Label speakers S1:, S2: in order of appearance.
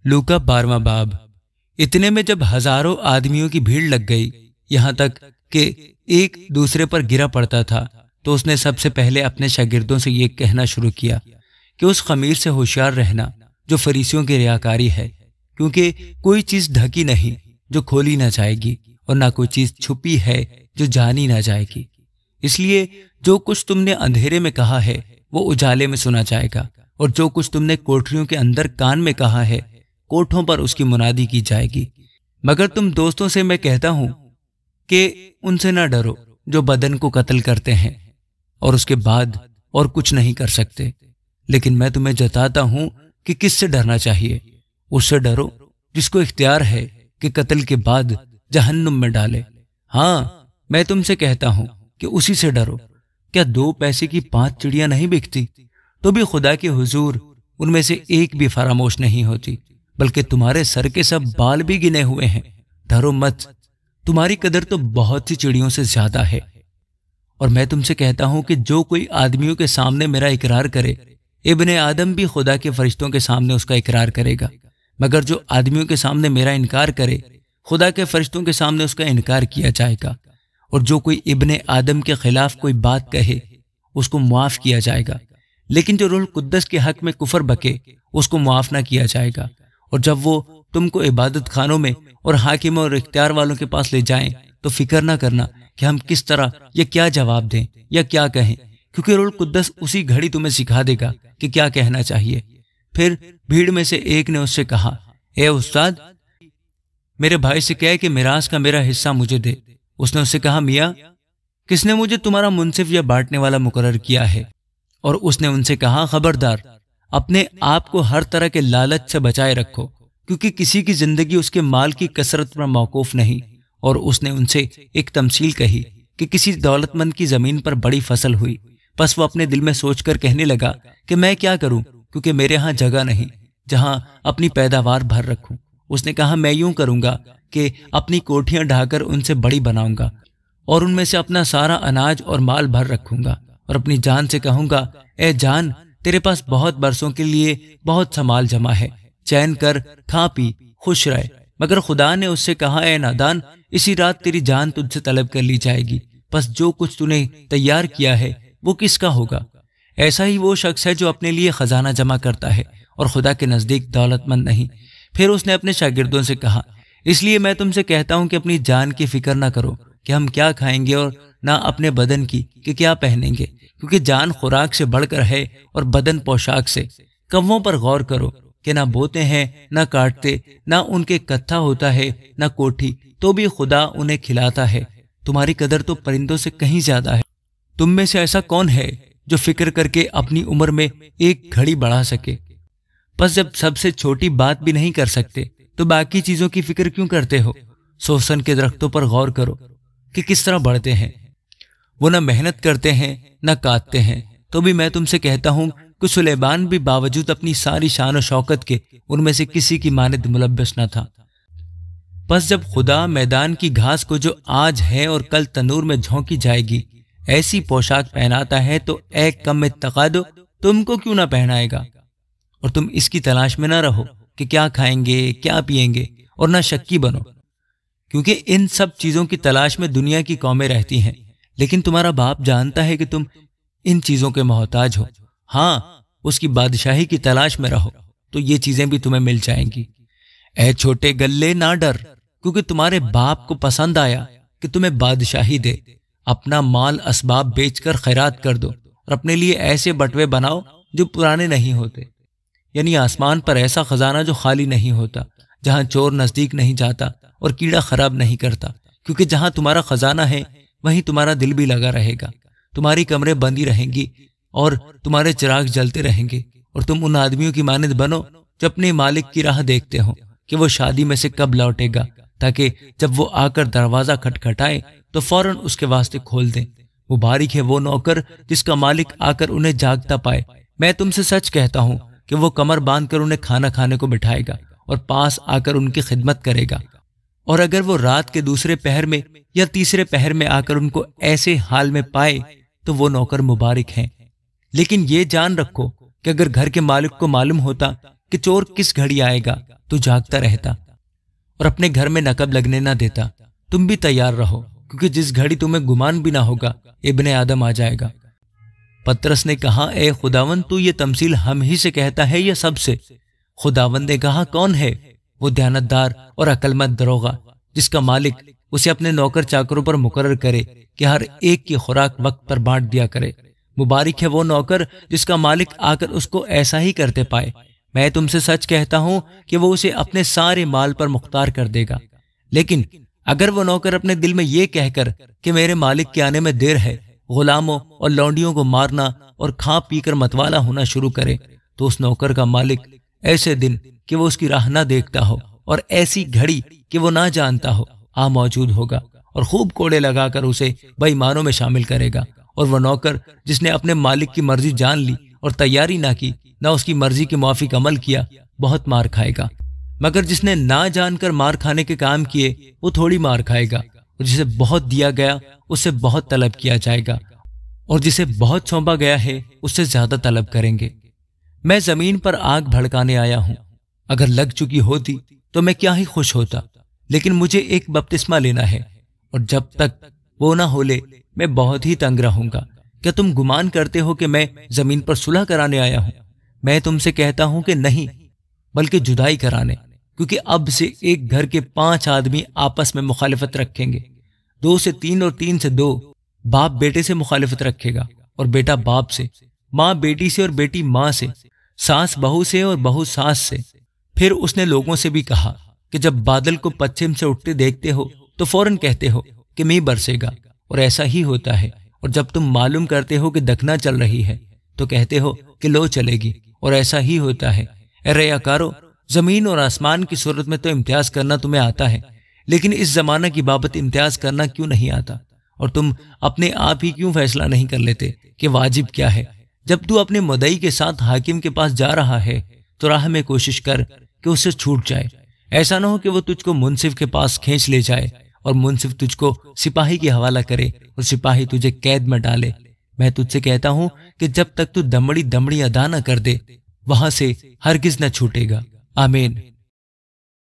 S1: लूका 12वां बाब। इतने में जब हजारों आदमियों की भीड़ लग गई, यहाँ तक कि एक दूसरे पर गिरा पड़ता था, तो उसने सबसे पहले अपने शागिर्दों से ये कहना शुरू किया कि उस खमीर से होशियार रहना जो फरीसियों की रियाकारी है, क्योंकि कोई चीज ढकी नहीं जो खोली ना जाएगी, और ना कोई चीज छुपी है जो जानी ना जाएगी। इसलिए जो कुछ तुमने अंधेरे में कहा है वो उजाले में सुना जाएगा, और जो कुछ तुमने कोठरियों के अंदर कान में कहा है कोठों पर उसकी मुनादी की जाएगी। मगर तुम दोस्तों से मैं कहता हूं कि उनसे ना डरो जो बदन को कत्ल करते हैं और उसके बाद और कुछ नहीं कर सकते, लेकिन मैं तुम्हें जताता हूं कि किससे डरना चाहिए। उससे डरो जिसको इख्तियार है कि कत्ल के बाद जहन्नुम में डाले। हाँ, मैं तुमसे कहता हूं कि उसी से डरो। क्या 2 पैसे की 5 चिड़ियां नहीं बिकती, तो भी खुदा के हुजूर उनमें से एक भी फरामोश नहीं होती, बल्कि तुम्हारे सर के सब बाल भी गिने हुए हैं। डरो मत, तुम्हारी कदर तो बहुत सी चिड़ियों से ज्यादा है। और मैं तुमसे कहता हूं कि जो कोई आदमियों के सामने मेरा इकरार करे, इब्ने आदम भी खुदा के फरिश्तों के सामने उसका इकरार करेगा। मगर जो आदमियों के सामने मेरा इनकार करे, खुदा के फरिश्तों के सामने उसका इनकार किया जाएगा। और जो कोई इब्ने आदम के खिलाफ कोई बात कहे, उसको मुआफ किया जाएगा, लेकिन जो रूह कुद्दस के हक में कुफर बके, उसको मुआफ ना किया जाएगा। और जब वो तुमको इबादत खानों में और हाकिमों और इख्तियार वालों के पास ले जाएं, तो फिक्र ना करना कि हम किस तरह या क्या जवाब दें या क्या कहें, क्योंकि रूह कुद्दस उसी घड़ी तुम्हें सिखा देगा कि क्या कहना चाहिए। फिर भीड़ में से एक ने उससे कहा, ए उस्ताद, मेरे भाई से कह कि मिरास का मेरा हिस्सा मुझे दे। उसने उससे कहा, मियाँ, किसने मुझे तुम्हारा मुंसिफ या बांटने वाला मुकर्रर किया है? और उसने उनसे कहा, खबरदार, अपने आप को हर तरह के लालच से बचाए रखो, क्योंकि किसी की जिंदगी उसके माल की कसरत पर मौकूफ नहीं। और उसने उनसे एक तमसील कही कि किसी दौलतमंद की जमीन पर बड़ी फसल हुई। बस वो अपने दिल में सोचकर कहने लगा कि मैं क्या करूं, क्योंकि मेरे यहाँ जगह नहीं जहां अपनी पैदावार भर रखूं। उसने कहा, मैं यूं करूंगा कि अपनी कोठियां ढाकर उनसे बड़ी बनाऊंगा और उनमें से अपना सारा अनाज और माल भर रखूंगा, और अपनी जान से कहूंगा, ए जान, तेरे पास बहुत बरसों के लिए बहुत सा माल जमा है, चैन कर, खा पी, खुश रहे। मगर खुदा ने उससे कहा, ए नादान, इसी रात तेरी जान तुझसे तलब कर ली जाएगी। बस जो कुछ तूने तैयार किया है वो किसका होगा? ऐसा ही वो शख्स है जो अपने लिए खजाना जमा करता है और खुदा के नजदीक दौलतमंद नहीं। फिर उसने अपने शागिर्दों से कहा, इसलिए मैं तुमसे कहता हूं कि अपनी जान की फिक्र ना करो कि हम क्या खाएंगे, और ना अपने बदन की कि क्या पहनेंगे, क्योंकि जान खुराक से बढ़कर है और बदन पोशाक से। कव्वों पर गौर करो कि ना बोते हैं, ना काटते, ना उनके कत्था होता है, ना कोठी, तो भी खुदा उन्हें खिलाता है। तुम्हारी कदर तो परिंदों से कहीं ज्यादा है। तुम में से ऐसा कौन है जो फिक्र करके अपनी उम्र में एक घड़ी बढ़ा सके? बस जब सबसे छोटी बात भी नहीं कर सकते, तो बाकी चीजों की फिक्र क्यों करते हो? सोसन के दरख्तों पर गौर करो कि किस तरह बढ़ते हैं। वो ना मेहनत करते हैं ना काटते हैं, तो भी मैं तुमसे कहता हूं कि सुलेमान भी बावजूद अपनी सारी शान और शौकत के उनमें से किसी की मानद मुलब्बस न था। बस जब खुदा मैदान की घास को जो आज है और कल तनूर में झोंकी जाएगी ऐसी पोशाक पहनाता है, तो ए कम तकादो, तुमको क्यों ना पहनाएगा? और तुम इसकी तलाश में ना रहो कि क्या खाएंगे, क्या पिएंगे, और ना शक्की बनो, क्योंकि इन सब चीजों की तलाश में दुनिया की कौमें रहती हैं। लेकिन तुम्हारा बाप जानता है कि तुम इन चीजों के मोहताज हो। हाँ, उसकी बादशाही की तलाश में रहो, तो ये चीजें भी तुम्हें मिल जाएंगी। ए छोटे गल्ले, ना डर, क्योंकि तुम्हारे बाप को पसंद आया कि तुम्हें बादशाही दे। अपना माल असबाब बेचकर खैरात कर दो, और अपने लिए ऐसे बटवे बनाओ जो पुराने नहीं होते, यानी आसमान पर ऐसा खजाना जो खाली नहीं होता, जहां चोर नजदीक नहीं जाता और कीड़ा खराब नहीं करता। क्योंकि जहां तुम्हारा खजाना है वहीं तुम्हारा दिल भी लगा रहेगा। तुम्हारी कमरे बंदी रहेंगी और तुम्हारे चिराग जलते रहेंगे, और तुम उन आदमियों की मानद बनो जो अपने मालिक की राह देखते हो कि वो शादी में से कब लौटेगा, ताकि जब वो आकर दरवाजा खटखटाए तो फौरन उसके वास्ते खोल दें। मुबारक है वो नौकर जिसका मालिक आकर उन्हें जागता पाए। मैं तुमसे सच कहता हूं कि वो कमर बांध कर उन्हें खाना खाने को बिठाएगा और पास आकर उनकी खिदमत करेगा। और अगर वो रात के दूसरे पहर में या तीसरे पहर में आकर उनको ऐसे हाल में पाए तो वो नौकर मुबारक हैं। लेकिन ये जान रखो कि अगर घर के मालिक को मालूम होता کہ چور کس گھڑی آئے گا تو جاگتا رہتا اور اپنے گھر میں نقب لگنے نہ دیتا۔ تم بھی تیار رہو، کیونکہ جس گھڑی تمہیں گمان بھی نہ ہوگا ابن آدم آ جائے گا۔ پترس نے کہا، اے خداوند، تو یہ تمثیل ہم ہی سے کہتا ہے یا سب سے؟ خداوند نے کہا، کون ہے وہ دیانتدار اور عقلمند دروغہ جس کا مالک اسے اپنے نوکر چاکروں پر مقرر کرے کہ ہر ایک کی خوراک وقت پر بانٹ دیا کرے؟ مبارک ہے وہ نوکر جس کا مالک آ کر اس کو ایسا ہی کرتے پائے۔ میں تم سے سچ کہتا ہوں کہ وہ اسے اپنے سارے مال پر مختار کر دے گا۔ لیکن اگر وہ نوکر اپنے دل میں یہ کہہ کر کہ میرے مالک کے آنے میں دیر ہے، غلاموں اور لونڈیوں کو مارنا اور کھا پی کر متوالا ہونا شروع کرے، تو اس نوکر کا مالک ایسے دن کہ وہ اس کی راہ نہ دیکھتا ہو اور ایسی گھڑی کہ وہ نہ جانتا ہو آ موجود ہوگا اور خوب کوڑے لگا کر اسے بے ایمانوں میں شامل کرے گا۔ اور وہ نوکر جس نے اپنے مالک کی مرضی جان لی اور تیاری نہ کی، نہ اس کی مرضی کے موافق عمل کیا، بہت مار کھائے گا۔ مگر جس نے نہ جان کر مار کھانے کے کام کیے، وہ تھوڑی مار کھائے گا۔ اور جسے بہت دیا گیا اس سے بہت طلب کیا جائے گا، اور جسے بہت سونپا گیا ہے اس سے زیادہ طلب کریں گے۔ میں زمین پر آگ بھڑکانے آیا ہوں۔ اگر لگ چکی ہوتی تو میں کیا ہی خوش ہوتا، لیکن مجھے ایک بپتسمہ لینا ہے، اور جب تک وہ نہ ہو لے میں بہت ہی تنگ رہوں گا۔ کیا تم گمان کرتے ہو کہ میں زمین پر صلح کرانے آیا ہوں؟ میں تم سے کہتا ہوں کہ نہیں، بلکہ جدائی کرانے، کیونکہ اب سے ایک گھر کے 5 آدمی آپس میں مخالفت رکھیں گے، 2 سے 3 اور 3 سے 2، باپ بیٹے سے مخالفت رکھے گا اور بیٹا باپ سے، ماں بیٹی سے اور بیٹی ماں سے، ساس بہو سے اور بہو ساس سے۔ پھر اس نے لوگوں سے بھی کہا کہ جب بادل کو پچھم سے اٹھتے دیکھتے ہو تو فوراً کہتے ہو کہ میںہ برسے گا، اور ایسا ہی ہوتا ہے۔ اور جب تم معلوم کرتے ہو کہ دکھنا چل رہی ہے تو کہتے ہو کہ لو چلے گی، اور ایسا ہی ہوتا ہے۔ اے ریاکارو، زمین اور آسمان کی صورت میں تو امتیاز کرنا تمہیں آتا ہے، لیکن اس زمانہ کی بابت امتیاز کرنا کیوں نہیں آتا؟ اور تم اپنے آپ ہی کیوں فیصلہ نہیں کر لیتے کہ واجب کیا ہے؟ جب تو اپنے مدعی کے ساتھ حاکم کے پاس جا رہا ہے تو راہ میں کوشش کر کہ اس سے چھوٹ جائے، ایسا نہ ہو کہ وہ تجھ کو منصف کے پاس کھینچ لے جائے اور منصف تجھ کو سپاہی کے حوالہ کرے اور سپاہی تجھے قید میں ڈالے۔ میں تجھ سے کہتا ہوں کہ جب تک تو دمڑی ادا نہ کر دے، وہاں سے ہرگز نہ چھوٹے گا۔ آمین۔